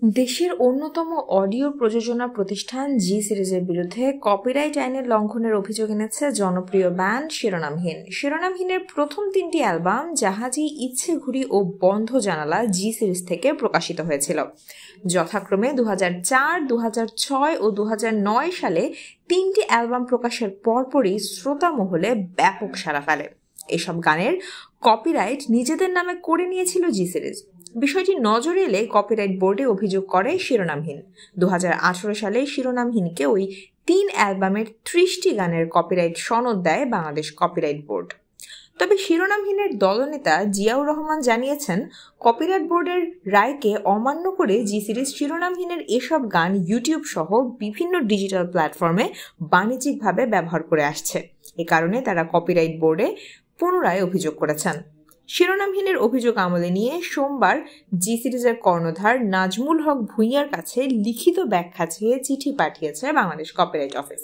দেশের অন্যতম অডিও প্রযোজনা প্রতিষ্ঠান জি সিরিজের বিরুদ্ধে কপিরাইট আইনের লঙ্ঘনের অভিযোগ এনেছে জনপ্রিয় ব্যান্ড শিরোনামহীন। শিরোনামহীনের প্রথম 3টি অ্যালবাম জাহাজী, ইচ্ছে ঘুড়ি ও বন্ধ জানালা জি সিরিজ থেকে প্রকাশিত হয়েছিল। যথাক্রমে 2004, 2006 ও 2009 সালে 3টি অ্যালবাম প্রকাশের পরপরই শ্রোতা মহলে ব্যাপক সাড়া ফেলে। এসব গানের কপিরাইট নিজেদের নামে করে নিয়েছিল জি সিরিজ। বিষয়টি নজরে এলে কপিরাইট বোর্ডে অভিযোগ করে শিরোনামহীন। 2018 সালে শিরোনামহীনকে ওই 3 অ্যালবামের 30টি গানের কপিরাইট সনদ দেয় বাংলাদেশ কপিরাইট বোর্ড। তবে শিরোনামহীনের দলনেতা জিয়াউর রহমান জানিয়েছেন, কপিরাইট বোর্ডের রায়কে অমান্য করে জি সিরিজ শিরোনামহীনের এসব গান ইউটিউব সহ বিভিন্ন ডিজিটাল প্ল্যাটফর্মে বাণিজ্যিকভাবে ব্যবহার করে আসছে। এ কারণে তারা কপিরাইট বোর্ডে পুনরায় অভিযোগ করেছেন। শিরোনামহীনের অভিযোগ আমলে নিয়ে সোমবার জি সিরিজের কর্ণধার নাজমুল হক ভূঁইয়ার কাছে লিখিত ব্যাখ্যা চেয়ে চিঠি পাঠিয়েছে বাংলাদেশ কপিরাইট অফিস।